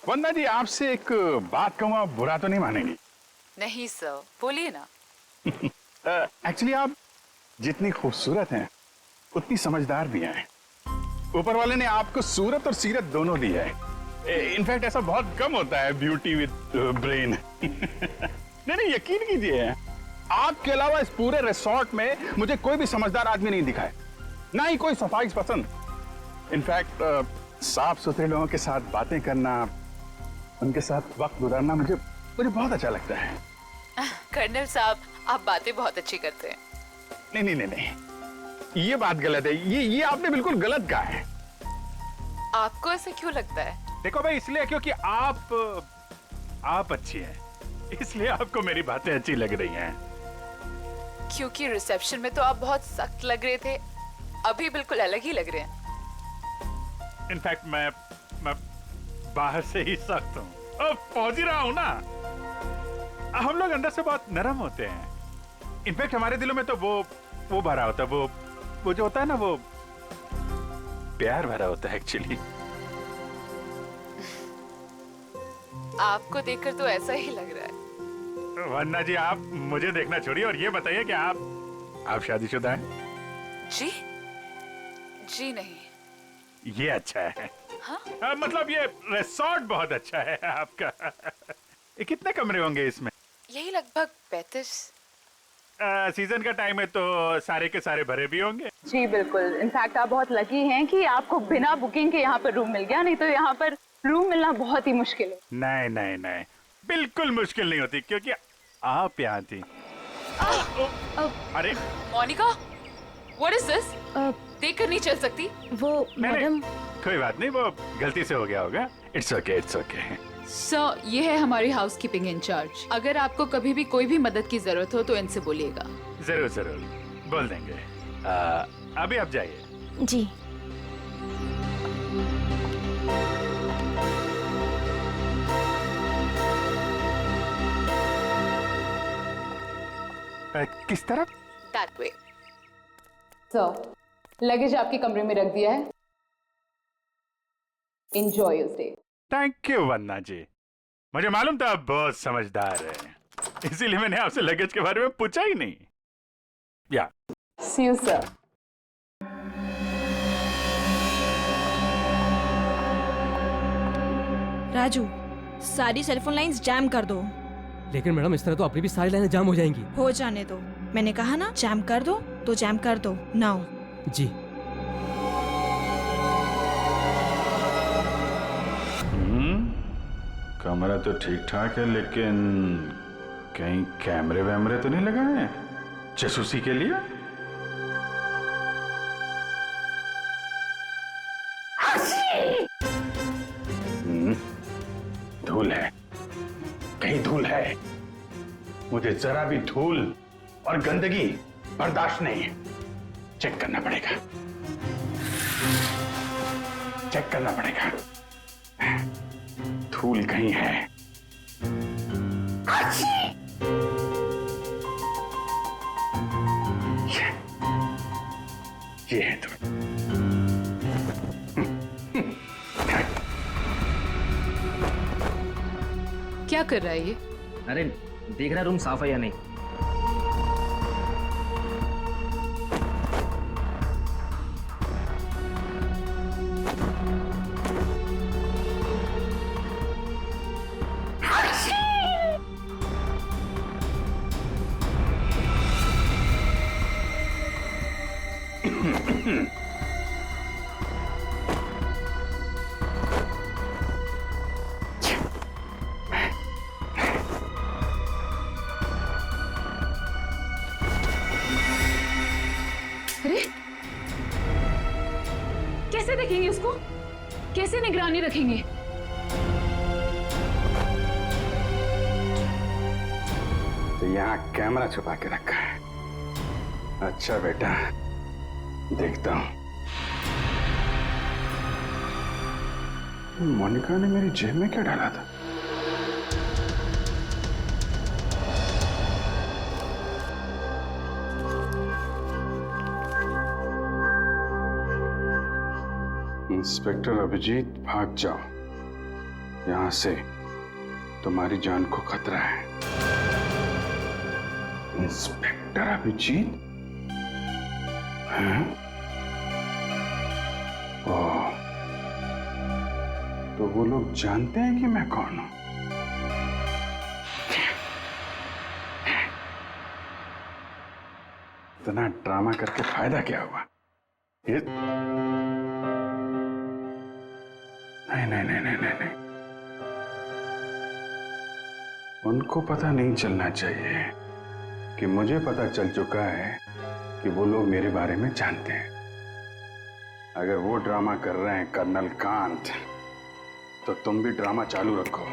वंदना जी, आपसे एक बात कहूँ, आप बुरा तो नहीं मानेंगी? नहीं सर, बोलिए ना। एक्चुअली आप जितनी खूबसूरत हैं उतनी समझदार भी हैं। ऊपर वाले ने आपको सूरत और सीरत दोनों दी है। इनफैक्ट ऐसा बहुत कम होता है, ब्यूटी विद ब्रेन। नहीं नहीं, यकीन कीजिए, आपके अलावा इस पूरे रिसोर्ट में मुझे कोई भी समझदार आदमी नहीं दिखा है, ना ही कोई सफाई पसंद। इनफैक्ट साफ सुथरे लोगों के साथ बातें करना, उनके साथ वक्त गुजारना मुझे बहुत अच्छा लगता है। कर्नल साहब, आप बातें बहुत अच्छी करते हैं। नहीं नहीं नहीं नहीं, ये बात गलत है। ये आपने बिल्कुल गलत कहा है। आपको ऐसा क्यों लगता है? देखो भाई, इसलिए क्योंकि आप अच्छी हैं, इसलिए आपको मेरी बातें अच्छी लग रही हैं। क्योंकि रिसेप्शन में तो आप बहुत सख्त लग रहे थे, अभी बिल्कुल अलग ही लग रहे हैं। इनफैक्ट मैं बाहर से ही सख्त हूँ, अब पहुंच ही रहा हूँ ना। हम लोग अंदर से बहुत नरम होते हैं। इनफैक्ट हमारे दिलों में तो वो भरा होता है, वो जो होता है ना, वो प्यार भरा होता है एक्चुअली। आपको देखकर तो ऐसा ही लग रहा है। वन्ना जी, आप मुझे देखना छोड़िए और ये बताइए कि आप शादीशुदा हैं? जी नहीं। ये अच्छा है। हाँ? मतलब ये रिसोर्ट बहुत अच्छा है आपका। कितने कमरे होंगे इसमें? यही लगभग 35। सीजन का टाइम है तो सारे के सारे भरे भी होंगे। जी बिल्कुल, इनफैक्ट आप बहुत लकी हैं कि आपको बिना बुकिंग के यहाँ पर रूम मिल गया, नहीं तो यहाँ पर रूम मिलना बहुत ही मुश्किल है। नहीं नहीं नहीं, बिल्कुल मुश्किल नहीं होती, क्योंकि आप यहाँ थी। अरे मोनिका, व्हाट इज दिस? देखकर नहीं चल सकती। वो मैडम, कोई बात नहीं, वो गलती से हो गया होगा। It's okay, it's okay. Sir, ये है हमारी हाउसकीपिंग इंचार्ज। अगर आपको कभी भी कोई भी मदद की जरूरत हो तो इनसे बोलिएगा। जरूर जरूर बोल देंगे। अभी आप जाइए। जी। किस तरफ? That way. सर, लगेज आपके कमरे में रख दिया है। Enjoy your stay. Thank you वन्ना जी, मुझे मालूम था आप बहुत समझदार हैं, इसीलिए मैंने आपसे लगेज के बारे में पूछा ही नहीं। या सी यू सर। राजू, सारी सेलफोन लाइंस जैम कर दो। लेकिन मैडम, इस तरह तो अपनी भी सारी लाइनें जाम हो जाएंगी। हो जाने दो, मैंने कहा ना जैम कर दो तो जैम कर दो। नाउ। जी। कमरा तो ठीक ठाक है, लेकिन कहीं कैमरे वैमरे तो नहीं लगाए हैं जासूसी के लिए? धूल है, कहीं धूल है। मुझे जरा भी धूल और गंदगी बर्दाश्त नहीं है। चेक करना पड़ेगा, चेक करना पड़ेगा। धूल कहीं है। ये है धूल। क्या कर रहा है ये? अरे देख रहा रूम साफ है या नहीं। अरे कैसे देखेंगे उसको, कैसे निगरानी रखेंगे? तो यहाँ कैमरा छुपा के रखा है। अच्छा बेटा, देखता हूँ। मोनिका ने मेरी जेब में क्या डाला था? इंस्पेक्टर अभिजीत, भाग जाओ। यहां से तुम्हारी जान को खतरा है। इंस्पेक्टर अभिजीत? हैं? ओह, तो वो लोग जानते हैं कि मैं कौन हूं? इतना ड्रामा करके फायदा क्या हुआ? ये नहीं नहीं नहीं नहीं नहीं, नहीं। उनको पता नहीं चलना चाहिए कि मुझे पता चल चुका है कि वो लोग मेरे बारे में जानते हैं। अगर वो ड्रामा कर रहे हैं कर्नल कांत, तो तुम भी ड्रामा चालू रखो।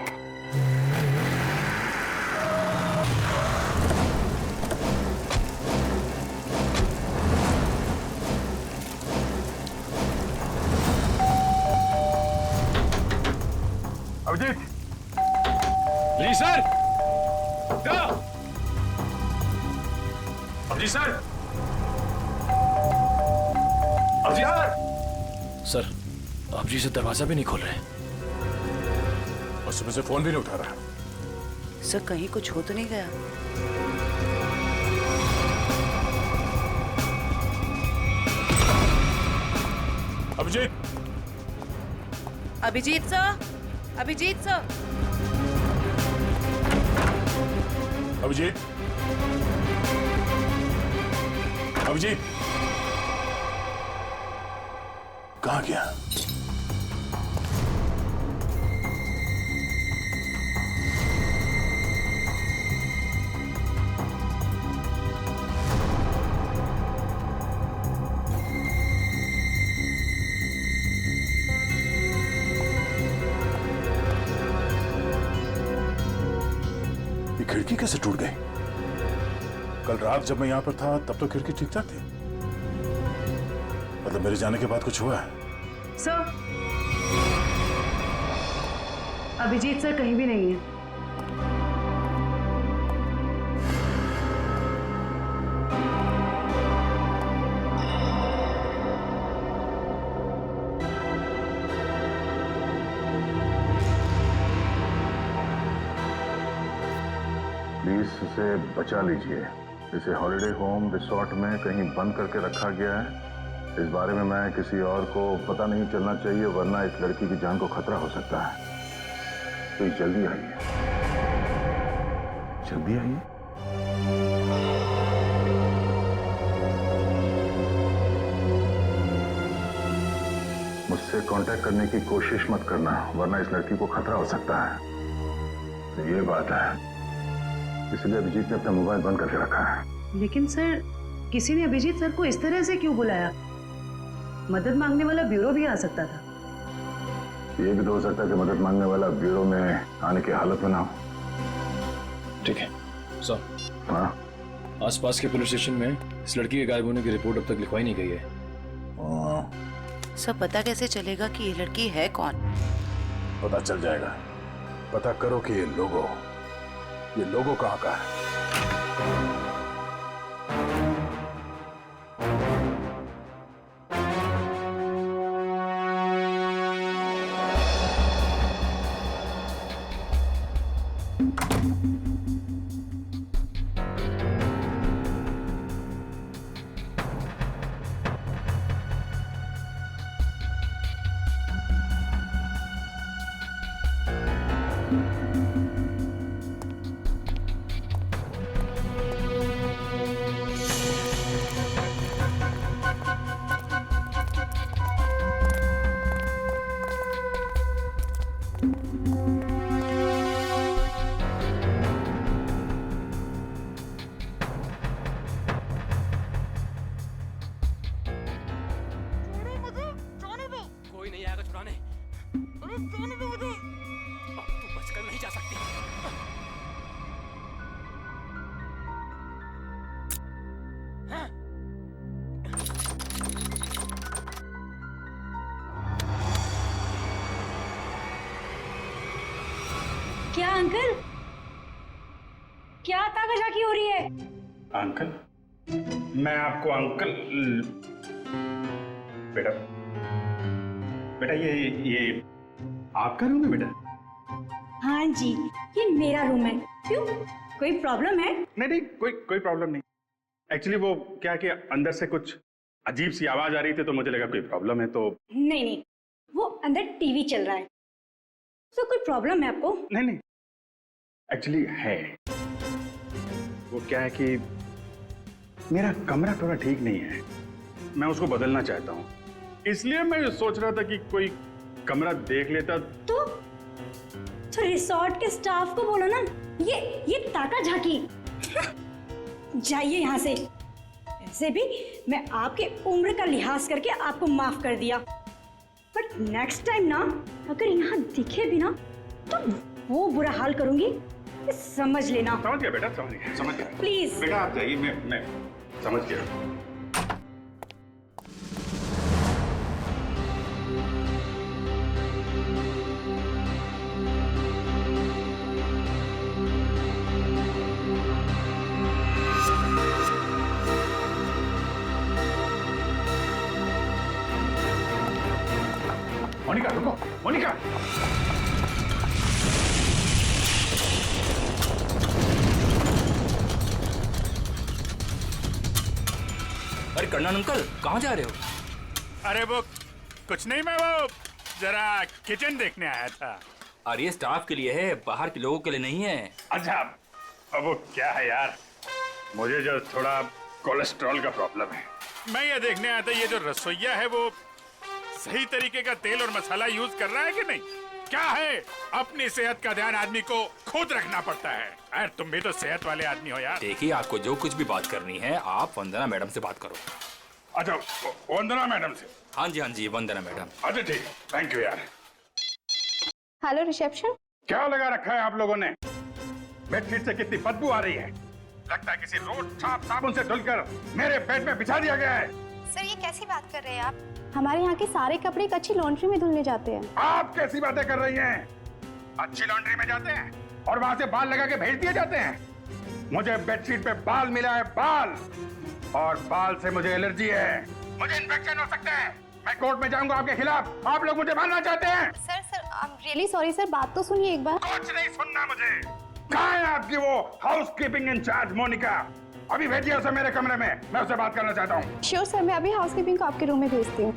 अभिजीत! जी sir! Abhijit sir! Abhijit sir! Sir, आप जी से दरवाजा भी नहीं खोल रहे। और सुबह से फोन भी नहीं उठा रहा। सर कहीं कुछ हो तो नहीं गया? अभिजीत! Abhijeet sir, Abhijit sir, Abhijeet! अभिजीत! कहाँ गया? ये खिड़की कैसे टूट गई? कल रात जब मैं यहां पर था तब तो खिड़की ठीक ठाक थी। मतलब मेरे जाने के बाद कुछ हुआ है? सर अभिजीत सर कहीं भी नहीं है। प्लीज इसे बचा लीजिए। इसे हॉलिडे होम रिसोर्ट में कहीं बंद करके रखा गया है। इस बारे में मैं किसी और को पता नहीं चलना चाहिए, वरना इस लड़की की जान को खतरा हो सकता है। तो जल्दी आइए, जल्दी आइए। मुझसे कांटेक्ट करने की कोशिश मत करना, वरना इस लड़की को खतरा हो सकता है। तो ये बात है, इसलिए अभिजीत ने अपना मोबाइल बंद करके रखा है। लेकिन सर किसी ने अभिजीत सर को इस तरह से क्यों बुलाया? मदद मांगने वाला ब्यूरो भी आ सकता था। ये भी तो हो सकता है कि मदद मांगने वाला ब्यूरो में आने की हालत में ना हो। ठीक है सर। हाँ, आसपास के पुलिस स्टेशन में इस लड़की के गायब होने की रिपोर्ट अब तक लिखवाई नहीं गई है। सब पता कैसे चलेगा कि ये लड़की है कौन? पता चल जाएगा। पता करो कि ये लोगो कहाँ का है। कोई नहीं आएगा छुड़ाने। अरे जाने दो मुझे। अब तू बचकर नहीं जा सकती। हाँ? क्या अंकल? क्या ताकाजाकी हो रही है? अंकल? मैं आपको अंकल बेटा बेटा ये आपका रूम है बेटा? हाँ जी, ये मेरा रूम है। क्यों, कोई प्रॉब्लम है? नहीं नहीं, कोई प्रॉब्लम नहीं। एक्चुअली वो क्या कि अंदर से कुछ अजीब सी आवाज आ रही थी, तो मुझे लगा कोई प्रॉब्लम है, तो नहीं नहीं, वो अंदर टीवी चल रहा है, तो कोई प्रॉब्लम है आपको? नहीं नहीं, एक्चुअली है। वो क्या है कि मेरा कमरा थोड़ा ठीक नहीं है, मैं उसको बदलना चाहता हूँ, इसलिए मैं सोच रहा था कि कोई कमरा देख लेता। तो रिसोर्ट के स्टाफ को बोलो ना, ये ताका झाकी जाइए यहाँ से। ऐसे भी मैं आपके उम्र का लिहाज करके आपको माफ कर दिया, बट नेक्स्ट टाइम ना अगर यहाँ दिखे भी ना तो वो बुरा हाल करूंगी, ये समझ लेना। समझ गया बेटा, समझ गया। प्लीज बेटा आप जाइए, मैं समझ गया। मोनिका रुको, मोनिका। अरे कर्नल अंकल, कहाँ जा रहे हो? अरे वो कुछ नहीं, मैं वो जरा किचन देखने आया था। अरे ये स्टाफ के लिए है, बाहर के लोगों के लिए नहीं है। अच्छा, अब वो क्या है यार, मुझे जो थोड़ा कोलेस्ट्रॉल का प्रॉब्लम है, मैं ये देखने आया था ये जो रसोइया है वो सही तरीके का तेल और मसाला यूज कर रहा है कि नहीं। क्या है, अपनी सेहत का ध्यान आदमी को खुद रखना पड़ता है। यार तुम भी तो सेहत वाले आदमी हो यार। देखिए, आपको जो कुछ भी बात करनी है आप वंदना मैडम से बात करो। अच्छा, वंदना मैडम से? हाँ जी, वंदना मैडम। अच्छा ठीक, थैंक यू यार। Hello reception. क्या लगा रखा है आप लोगों ने? बेडशीट से कितनी बदबू आ रही है, लगता है किसी रोज साबुन से धुलकर मेरे बेड में बिछा दिया गया है। सर ये कैसी बात कर रहे हैं आप? हमारे यहाँ के सारे कपड़े एक अच्छी लॉन्ड्री में धुलने जाते हैं। आप कैसी बातें कर रही हैं? अच्छी लॉन्ड्री में जाते हैं और वहाँ से बाल लगा के भेज दिए जाते हैं। मुझे बेडशीट पे बाल मिला है, बाल, और बाल से मुझे एलर्जी है, मुझे इन्फेक्शन हो सकता है। मैं कोर्ट में जाऊंगा आपके खिलाफ। आप लोग मुझे मारना चाहते हैं? Sir I am really sorry sir, बात तो सुनिए एक बार। कुछ नहीं सुनना मुझे। कहाँ है आपकी वो हाउसकीपिंग इंचार्ज मोनिका? अभी भेजिए उसे मेरे कमरे में, मैं उससे बात करना चाहता हूँ। श्योर सर, मैं अभी हाउसकीपिंग को आपके रूम में भेजती हूँ।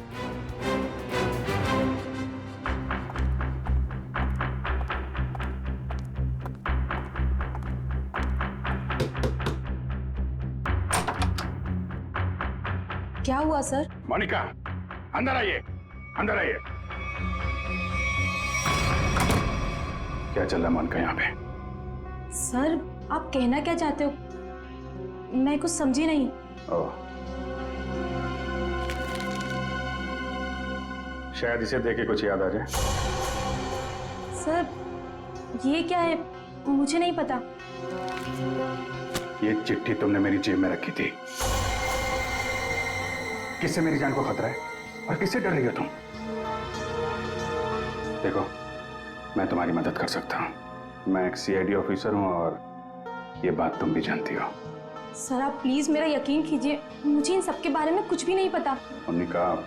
क्या हुआ सर? मोनिका अंदर आइए, अंदर आइए। क्या चल रहा है मोनिका यहाँ पे? सर आप कहना क्या चाहते हो, मैं कुछ समझी नहीं। ओह, शायद इसे देख के कुछ याद आ जाए। सर ये क्या है, मुझे नहीं पता। ये चिट्ठी तुमने मेरी जेब में रखी थी। किससे मेरी जान को खतरा है और किससे डर रही हो तुम? देखो, मैं तुम्हारी मदद कर सकता हूँ। मैं एक सीआईडी ऑफिसर हूँ और ये बात तुम भी जानती हो। सर आप प्लीज मेरा यकीन कीजिए, मुझे इन सब के बारे में कुछ भी नहीं पता। मोनिका,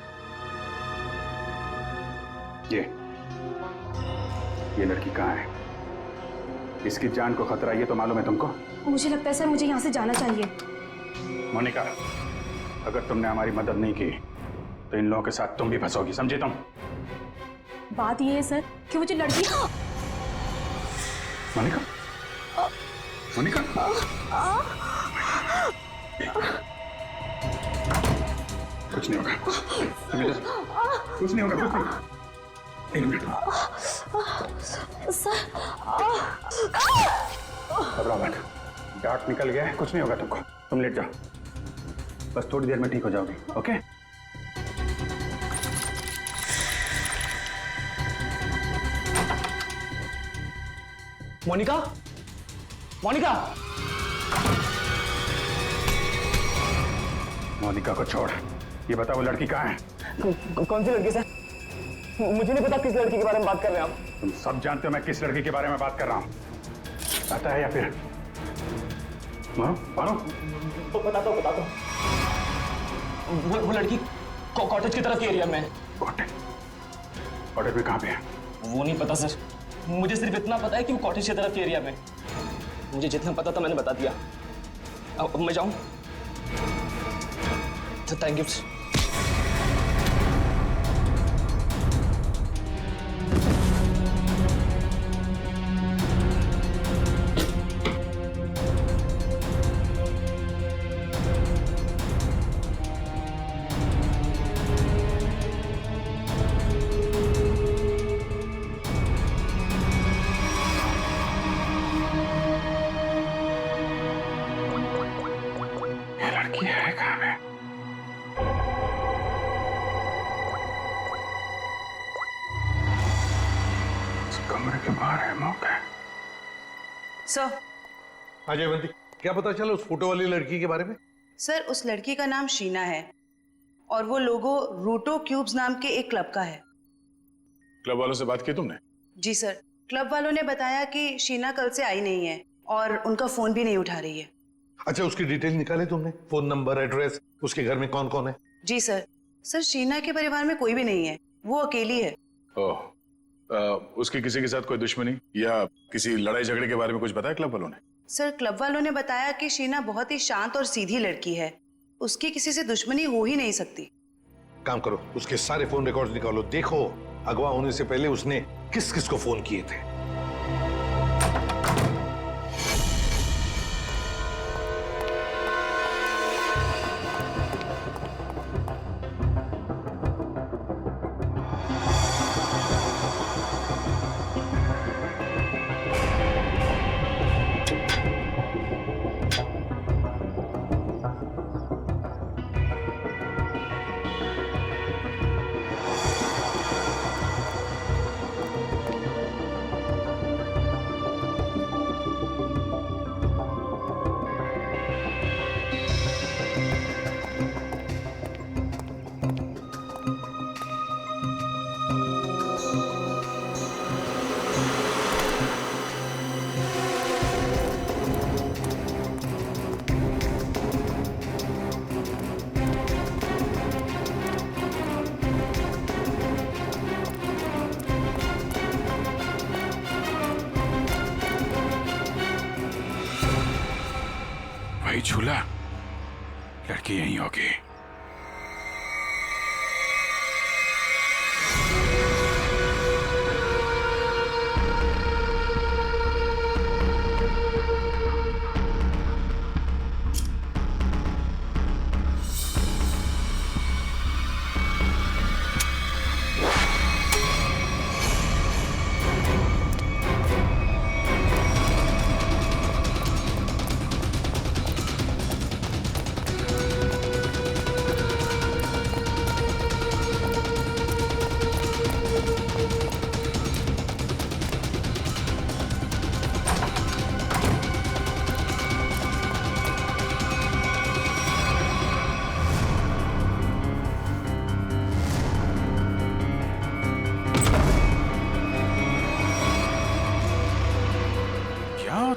ये लड़की कहाँ है? इसकी जान को खतरा ये तो मालूम है तुमको? मुझे लगता है सर मुझे यहाँ से जाना चाहिए। मोनिका, अगर तुमने हमारी मदद नहीं की तो इन लोगों के साथ तुम भी फंसोगी, समझे तुम? बात ये है सर कि वो जो लड़की। मोनिका, मोनिका, कुछ नहीं होगा, कुछ नहीं होगा, कुछ नहीं। एक मिनट, घबराओ मत, डार्ट निकल गया है, कुछ नहीं होगा तुमको। तुम लेट जाओ, बस थोड़ी देर में ठीक हो जाओगी। ओके? मोनिका, मोनिका, मोनिका को छोड़, ये बता वो लड़की कहाँ है? कौन सी लड़की सर? मुझे नहीं पता किस लड़की के बारे में बात कर रहे हैं आप। तुम सब जानते हो मैं किस लड़की के बारे में बात कर रहा हूँ। पता है या फिर मारो मारो? बताता हूँ। वो लड़की कॉटेज की तरफ के एरिया में है। कॉटेज में कहाँ पे है? वो नहीं पता सर, मुझे सिर्फ इतना पता है कि वो कॉटेज की तरफ के एरिया में। मुझे जितना पता था मैंने बता दिया। अब मैं जाऊं? तो थैंक यू। ये लड़की है कहाँ पे? इस कमरे के बाहर है मौका। सर हाँ जयवंती, क्या पता चला उस फोटो वाली लड़की के बारे में? सर उस लड़की का नाम शीना है और वो लोगो रूटो क्यूब्स नाम के एक क्लब का है। क्लब वालों से बात की तुमने? जी सर, क्लब वालों ने बताया कि शीना कल से आई नहीं है और उनका फोन भी नहीं उठा रही है। अच्छा, उसकी डिटेल निकाले तुमने? फोन नंबर, एड्रेस, उसके घर में कौन कौन है? जी सर। सर शीना के परिवार में कोई भी नहीं है, वो अकेली है। ओह, उसकी किसी के साथ कोई दुश्मनी या किसी लड़ाई झगड़े के बारे में कुछ बताया क्लब वालों ने? सर क्लब वालों ने बताया कि शीना बहुत ही शांत और सीधी लड़की है, उसकी किसी से दुश्मनी हो ही नहीं सकती। काम करो, उसके सारे फोन रिकॉर्ड्स निकालो, देखो अगवा होने से पहले उसने किस किस को फोन किए थे। वही झूला, लड़की यहीं होगी।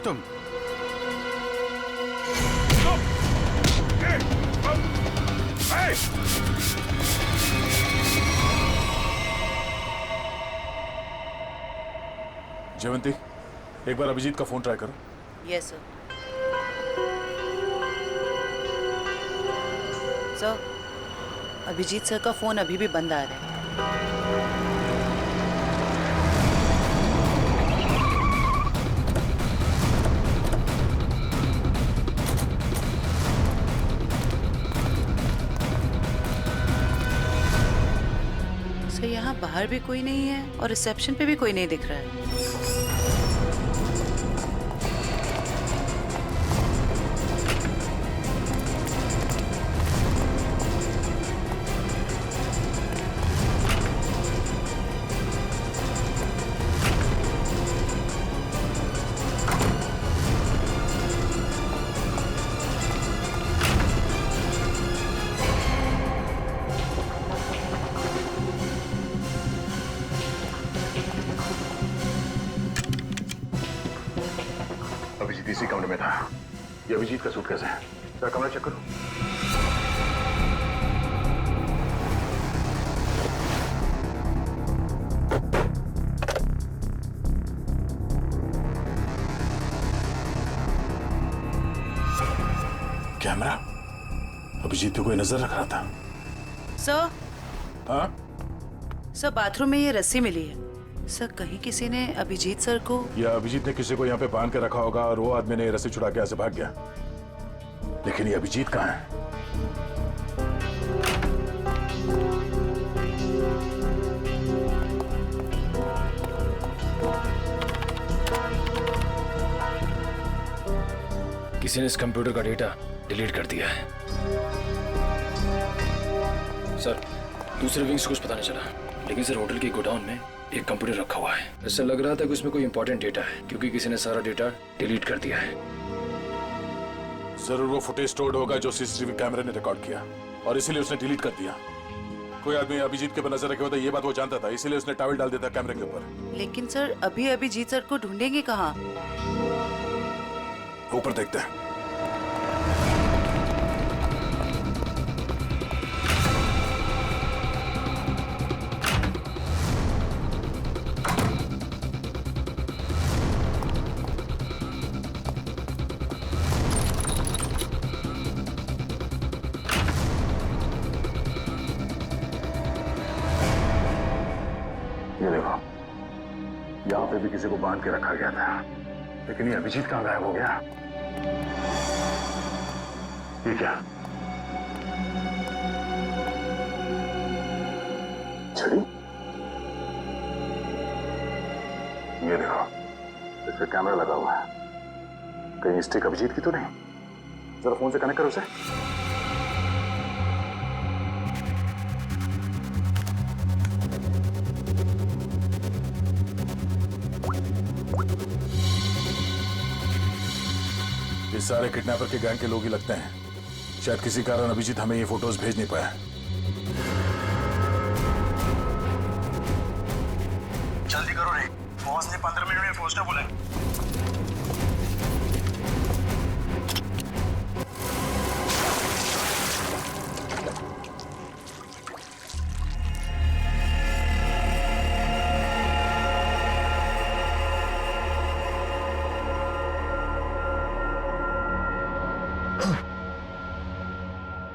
तुम जयवंती, एक बार अभिजीत का फोन ट्राई करो। Yes sir. Sir, Abhijit sir का फोन अभी भी बंद आ रहा है। सर यहाँ बाहर भी कोई नहीं है और रिसेप्शन पे भी कोई नहीं दिख रहा है। अभिजीत इसी कमरे में था। ये अभिजीत का सूटकेस है। जरा कमरा चेक करो। अभिजीत पे कोई नजर रख रहा था। सर, हाँ? सर बाथरूम में ये रस्सी मिली है। सर कहीं किसी ने अभिजीत सर को, या अभिजीत ने किसी को यहाँ पे बांध के रखा होगा और वो आदमी ने रस्सी छुड़ा के ऐसे भाग गया। लेकिन ये अभिजीत कहाँ है? किसी ने इस कंप्यूटर का डेटा डिलीट कर दिया है। सर, दूसरे विंग्स कुछ पता नहीं चला, लेकिन सर होटल के गोडाउन में एक कंप्यूटर रखा हुआ है। ऐसा लग रहा था कि उसमें कोई इंपॉर्टेंट डेटा है, क्योंकि किसी ने सारा डेटा डिलीट कर दिया है। जरूर वो फुटेज स्टोर्ड होगा जो सीसीटीवी कैमरे ने रिकॉर्ड किया, और इसीलिए उसने डिलीट कर दिया। कोई आदमी अभिजीत के ऊपर नजर रखे होता, ये बात वो जानता था, इसीलिए उसने टॉवल डाल दिया था कैमरे के ऊपर। लेकिन सर अभी अभिजीत सर को ढूंढेंगे कहाँ? ऊपर देखते हैं। ये देखो, यहाँ पे भी किसी को बांध के रखा गया था, लेकिन ये अभिजीत कहाँ गायब हो गया? ये क्या? छड़ी? ये देखो, इस पे कैमरा लगा हुआ है। कहीं स्टिक अभिजीत की तो नहीं? जरा फोन से कनेक्ट करो उसे। ये सारे किडनैपर के गैंग के लोग ही लगते हैं। शायद किसी कारण अभिजीत हमें ये फोटोज भेज नहीं पाया। जल्दी करो रे, बॉस ने 15 मिनट में पहुंचना बोला है।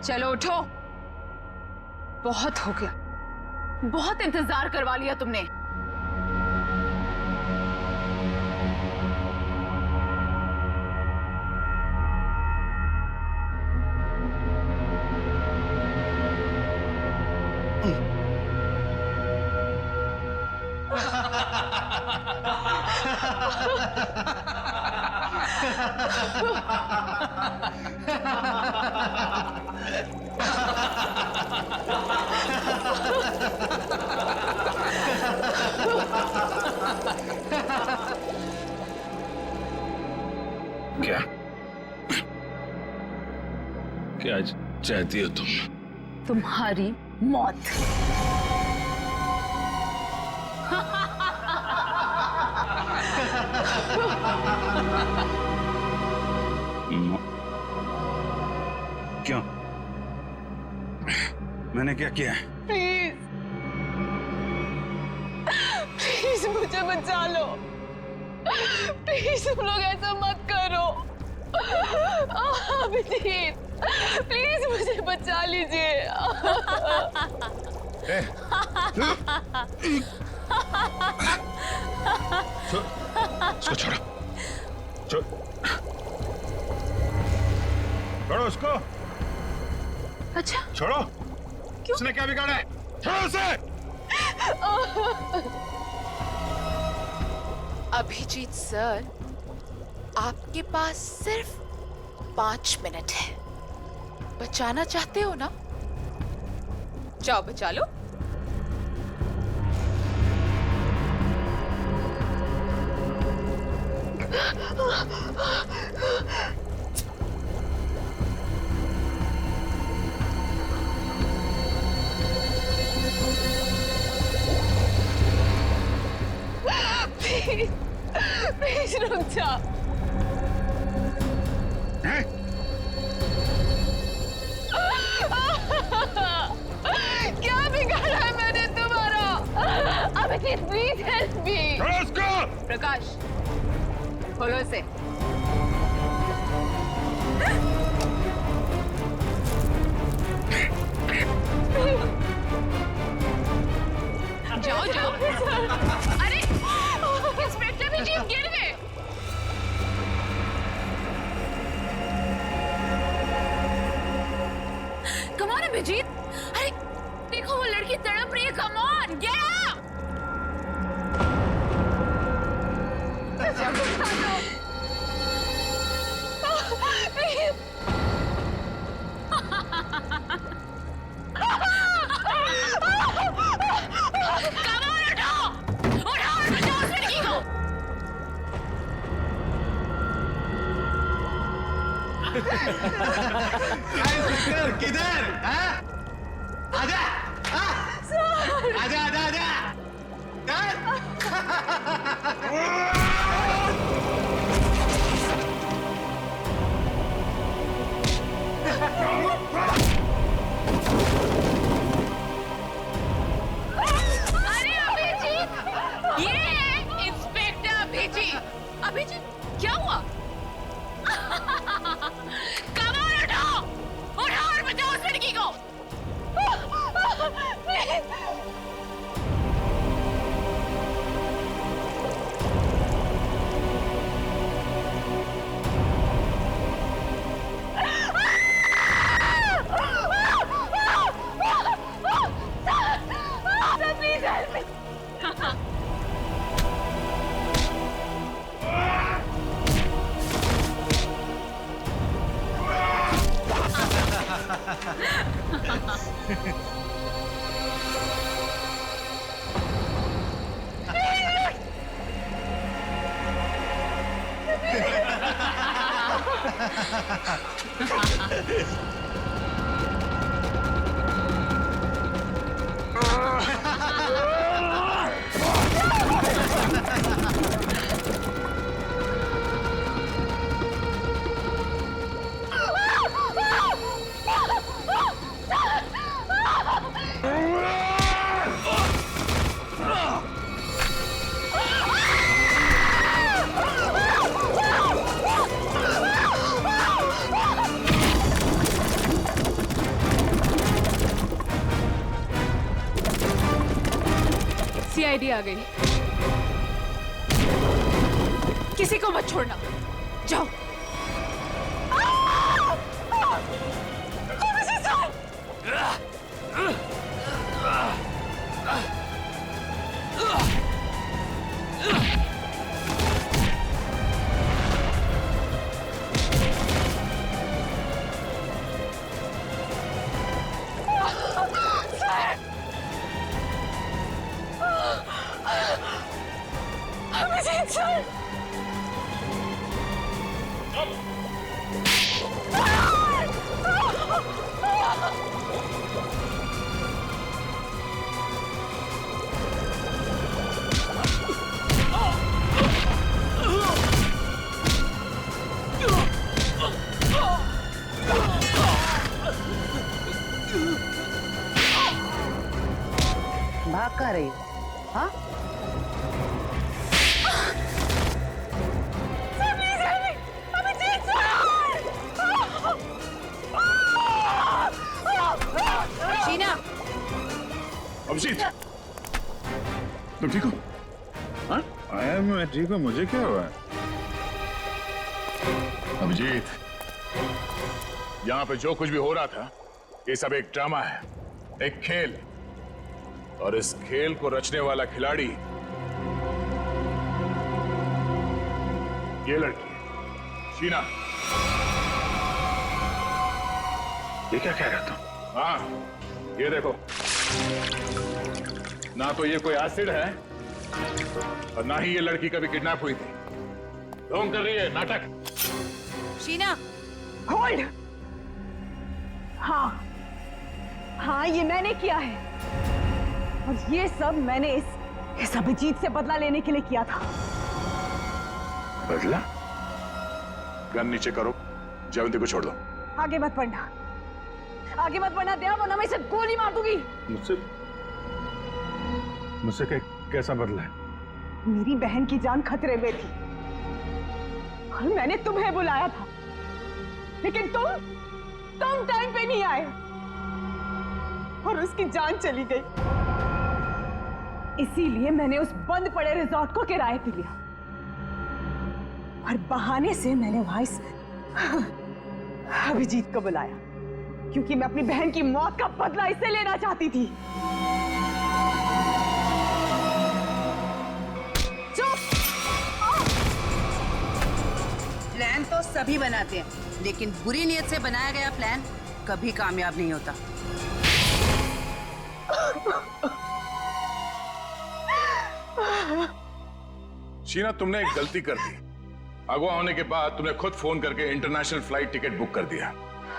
चलो उठो, बहुत हो गया, बहुत इंतजार करवा लिया तुमने। क्या क्या चाहती हो तुम? तुम्हारी मौत। क्यों? मैंने क्या किया है? प्लीज प्लीज मुझे बचा लो। प्लीज तुम लोग ऐसा मत करो। अभिजीत प्लीज मुझे बचा लीजिए। इसको छोड़ो, छोड़ो उसको। अच्छा छोड़ो। क्यों? उसने क्या बिगाड़ा है? छोड़ो उसे। अभिजीत सर, आपके पास सिर्फ 5 मिनट है। बचाना चाहते हो ना? जाओ बचा लो। प्लीज प्लीज रुक जा। क्या बिगाड़ा है मैंने तुम्हारा? Abhijeet please help me. Prakash खोलो इसे। जाओ जाओ। अरे इंस्पेक्टर भी जीप गिर गए। कम ऑन अभिजीत, अरे देखो वो लड़की तड़प रही है। Come on get up. किधर? आजा, आजा, आजा, आजा। अरे अभिजीत, ये है इंस्पेक्टर अभिजीत। अभिजीत क्या हुआ? कमाल उठाओ, उठाओ और बचाओ उस लड़की को। Please help me. सीआईडी आ गई। किसी को मत छोड़ना, जाओ। भाग कहाँ रही हो? हाँ? शीना, अभिजीत, तुम ठीक हो? हाँ? आया मैं ठीक हूँ, मुझे क्या हुआ? अभिजीत, यहाँ पे जो कुछ भी हो रहा था, ये सब एक ड्रामा है, एक खेल। और इस खेल को रचने वाला खिलाड़ी ये लड़की है, शीना। ये क्या कह रहा तुम? हाँ, ये देखो, ना तो ये कोई एसिड है और ना ही ये लड़की कभी किडनैप हुई थी। ढोंग कर रही है, नाटक। शीना, होल्ड। हाँ हाँ, ये मैंने किया है और ये सब मैंने इस अभिजीत से बदला लेने के लिए किया था। बदला? गन नीचे करो, जयवंती को छोड़ दो। आगे मत बढ़ना, आगे मत बढ़ना दया, वरना मैं इसे गोली मार दूंगी। मुझसे कैसा बदला है? मेरी बहन की जान खतरे में थी और मैंने तुम्हें बुलाया था, लेकिन तुम टाइम पे नहीं आए। और उसकी जान चली गई। इसीलिए मैंने उस बंद पड़े रिजॉर्ट को किराए पे लिया और बहाने से मैंने वहां इस अभिजीत को बुलाया, क्योंकि मैं अपनी बहन की मौत का बदला इससे लेना चाहती थी। प्लान तो सभी बनाते हैं, लेकिन बुरी नीयत से बनाया गया प्लान कभी कामयाब नहीं होता। शीना, तुमने एक गलती कर दी। अगवा होने के बाद तुमने खुद फोन करके इंटरनेशनल फ्लाइट टिकट बुक कर दिया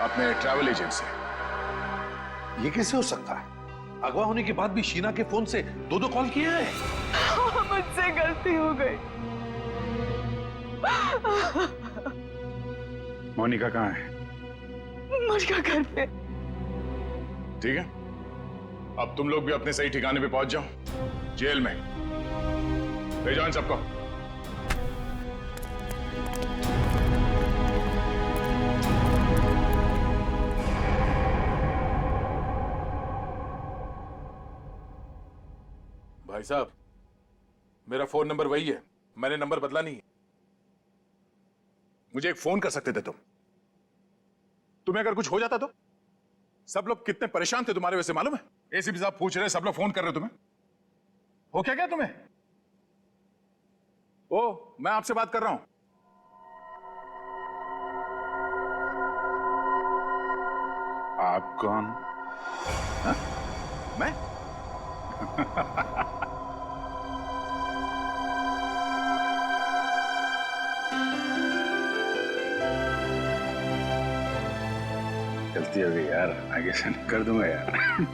अपने ट्रैवल एजेंट से। ये कैसे हो सकता है? अगवा होने के बाद भी शीना के फोन से दो कॉल किए हैं। मुझसे गलती हो गई। मोनिका कहाँ है? मोनिका घर पे। ठीक है, अब तुम लोग भी अपने सही ठिकाने पे पहुंच जाओ, जेल में ले जाओ इन सबको। भाई साहब, मेरा फोन नंबर वही है, मैंने नंबर बदला नहीं है। मुझे एक फोन कर सकते थे तुम। तुम्हें अगर कुछ हो जाता तो? सब लोग कितने परेशान थे तुम्हारे वजह से, मालूम है? एसीपी साहब पूछ रहे, सब लोग फोन कर रहे तुम्हें। हो क्या तुम्हें? ओ, मैं आपसे बात कर रहा हूं। आप कौन? हा? मैं? गलती हो गई यार, आगे से नहीं कर दूंगा यार।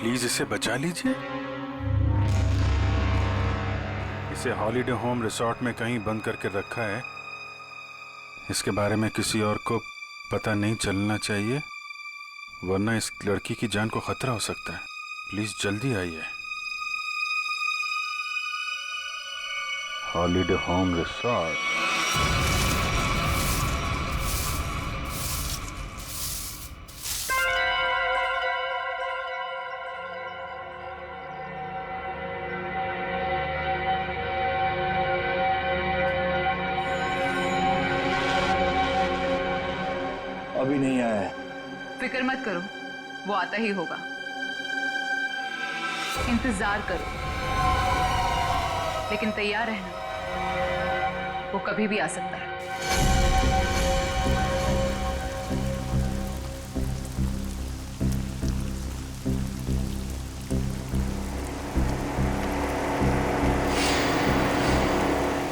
प्लीज इसे बचा लीजिए। इसे हॉलिडे होम रिसोर्ट में कहीं बंद करके रखा है, इसके बारे में किसी और को पता नहीं चलना चाहिए, वरना इस लड़की की जान को खतरा हो सकता है। प्लीज जल्दी आइए। Holiday home resort. अभी नहीं आया है। फिक्र मत करो, वो आता ही होगा। इंतजार करो, लेकिन तैयार रहना, वो कभी भी आ सकता है।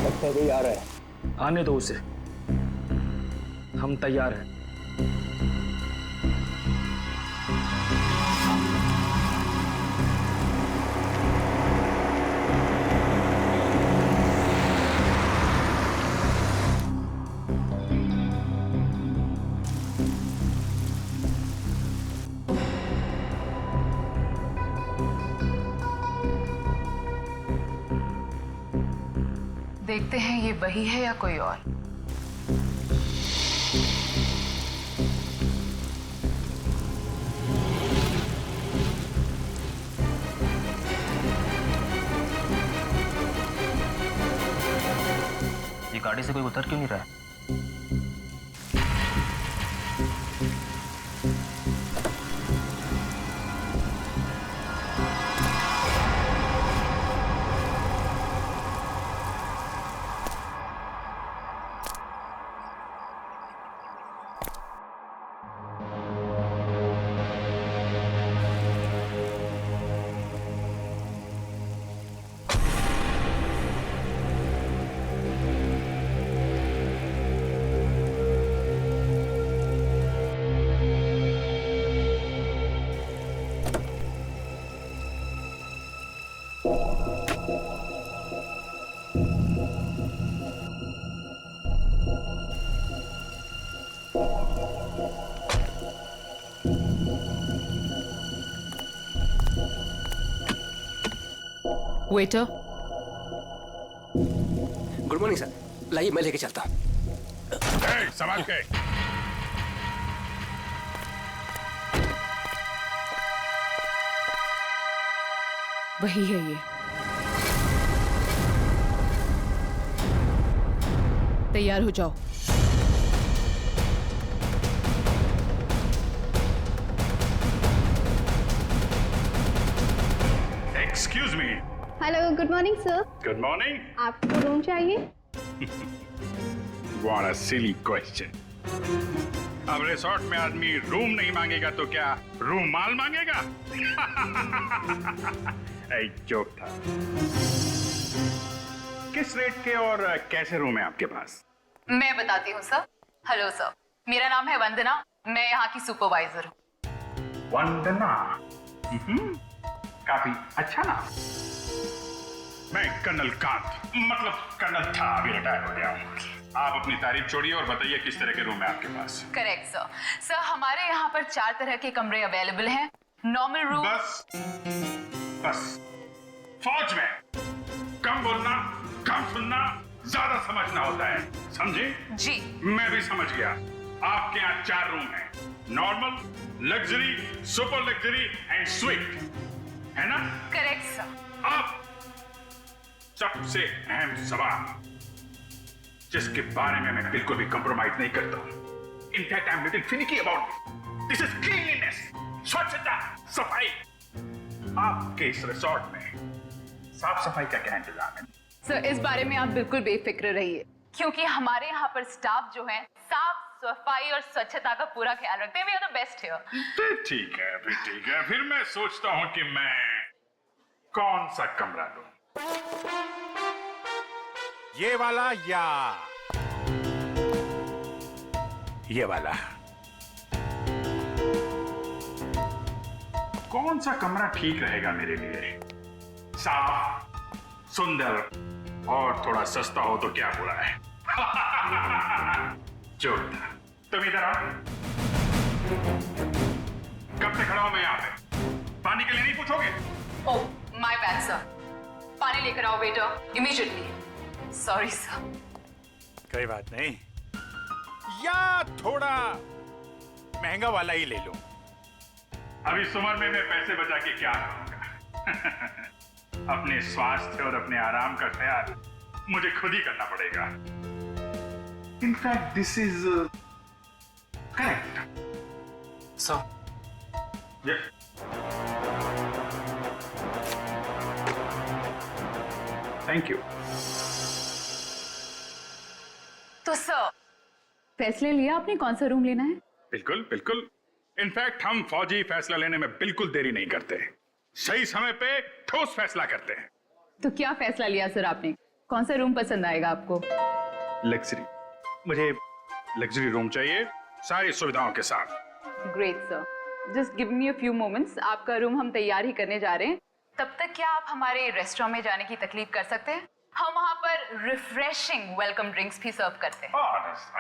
लगता है कोई आ रहा है। आने दो उसे, हम तैयार हैं। देखते हैं ये वही है या कोई और। ये गाड़ी से कोई उतर क्यों नहीं रहा है? वेटर। गुड मॉर्निंग सर, लाइए मैं लेके चलता हूँ। संभाल के। वही है ये। तैयार हो जाओ। Excuse me. Hello, good morning sir. Good morning. आपको रूम चाहिए? What a silly question. अब रिसोर्ट में आदमी रूम नहीं मांगेगा तो क्या रूम माल मांगेगा? एक जोक था। किस रेट के और कैसे रूम है आपके पास? मैं बताती हूँ सर। हेलो सर, मेरा नाम है वंदना, मैं यहाँ की सुपरवाइजर हूँ। वंदना? काफी अच्छा नाम। मैं कर्नल कांत, मतलब कर्नल था, अभी रिटायर हो गया हूँ। आप अपनी तारीफ छोड़िए और बताइए किस तरह के रूम है आपके पास? Correct sir. सर हमारे यहाँ पर 4 तरह के कमरे अवेलेबल हैं। Normal room. बस फौज में कम बोलना, कम सुनना, ज्यादा समझना होता है, समझे? जी। मैं भी समझ गया। आपके यहाँ 4 रूम हैं, normal, luxury, super luxury and sweet, है ना? Correct sir. आप सबसे अहम सवाल जिसके बारे में मैं बिल्कुल भी कंप्रोमाइज नहीं करता हूं। In fact I am little finicky about this. This is cleanliness, स्वच्छता, सफाई। आपके इस रिसोर्ट में साफ सफाई का क्या इंतजाम है? सर इस बारे में आप बिल्कुल बेफिक्र रहिए, क्योंकि हमारे यहाँ पर स्टाफ जो है साफ सफाई और स्वच्छता का पूरा ख्याल रखते हैं। We are the best here. ठीक है, ठीक है। फिर मैं सोचता हूं कि मैं कौन सा कमरा लूं, ये वाला या ये वाला? कौन सा कमरा ठीक रहेगा मेरे लिए? साफ, सुंदर और थोड़ा सस्ता हो तो क्या बुरा है? जोरदार। तुम इधर आओ। कब से खड़ा हूं मैं यहाँ पे? पानी के लिए नहीं पूछोगे? Oh my bad sir. पानी लेकर आओ वेटर, इमीडिएटली। Sorry sir. कोई बात नहीं, या थोड़ा महंगा वाला ही ले लो। अभी इस उम्र में मैं पैसे बचा के क्या करूंगा? अपने स्वास्थ्य और अपने आराम का ख्याल मुझे खुद ही करना पड़ेगा। In fact this is correct sir. Thank you. तो सर फैसले लिया आपने कौन सा रूम लेना है? बिल्कुल बिल्कुल। इनफैक्ट हम फौजी फैसला लेने में बिल्कुल देरी नहीं करते, सही समय पे ठोस फैसला करते हैं। तो क्या फैसला लिया सर आपने? कौन सा रूम पसंद आएगा आपको? लग्जरी। मुझे लग्जरी रूम चाहिए, सारी सुविधाओं के साथ। Great sir, just give me a few moments. आपका रूम हम तैयार ही करने जा रहे हैं। तब तक क्या आप हमारे रेस्टोरेंट में जाने की तकलीफ कर सकते हैं? हम वहाँ पर रिफ्रेशिंग वेलकम ड्रिंक्स भी सर्व करते हैं।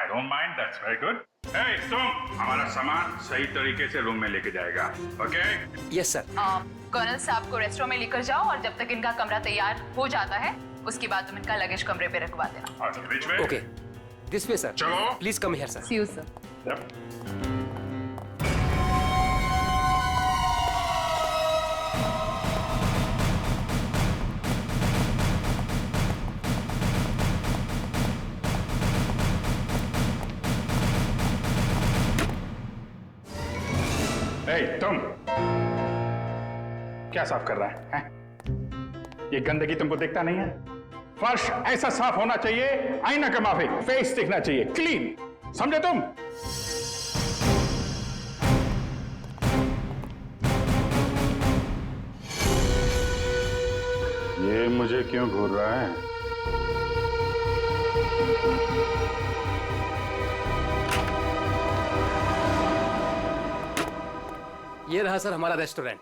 I don't mind, that's very good. Hey, तुम हमारा सामान सही तरीके से रूम में लेके जाएगा, ओके? Yes sir. कर्नल साहब को रेस्टोरेंट में लेकर जाओ और जब तक इनका कमरा तैयार हो जाता है उसके बाद तुम इनका लगेज कमरे पे रखवा देना। Okay, this way sir. चलो। Please come here sir. See you sir. तुम क्या साफ कर रहा है? ये गंदगी तुमको दिखता नहीं है? फर्श ऐसा साफ होना चाहिए, आईना का माफिक, फेस दिखना चाहिए क्लीन, समझे तुम? ये मुझे क्यों घूर रहा है? ये रहा सर हमारा रेस्टोरेंट।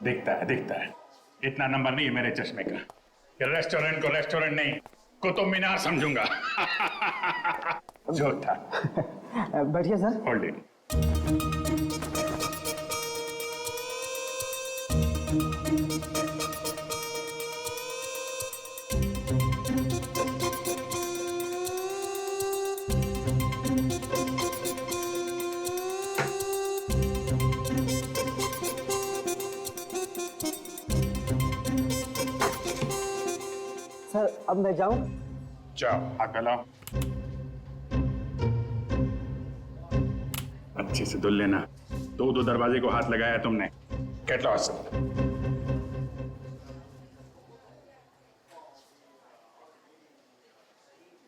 दिखता है। इतना नंबर नहीं है मेरे चश्मे का। ये रेस्टोरेंट को रेस्टोरेंट नहीं, कुतुब मीनार समझूंगा। झूठा। बैठिए सर। Hold it. सर अब मैं जाऊं? जाओ, हाथ फैलाओ। अच्छे से धुल लेना। दो दरवाजे को हाथ लगाया तुमने। Get lost.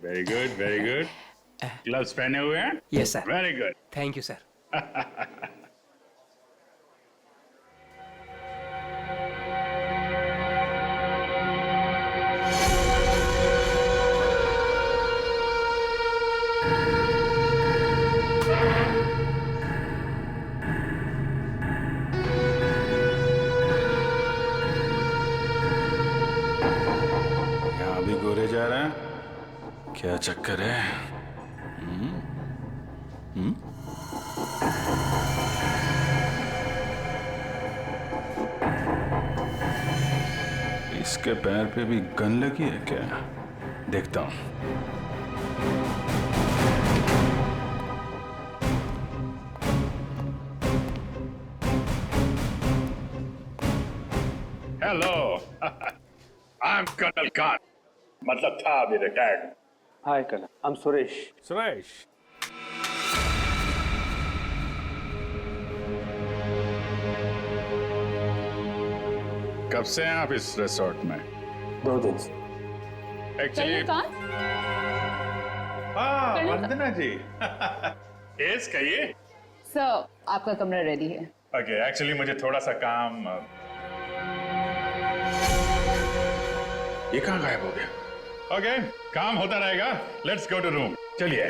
Very good. Gloves पहने हुए हैं? Yes sir. Very good. Thank you sir. यहाँ भी गोरे जा रहे हैं? क्या चक्कर है? इसके पैर पे भी गन लगी है क्या? देखता हूं। Hello, I am colonel Khan, मतलब था अभी retired. Hi colonel, I am Suresh. कब से हैं आप इस रिसोर्ट में? 2 दिन से। एक्चुअली हाँ, वंदना जी। यस, कहिए। सर, आपका कमरा रेडी है। ओके, एक्चुअली मुझे थोड़ा सा काम। ये कहाँ गायब हो गया? ओके, काम होता रहेगा। Let's go to room. चलिए।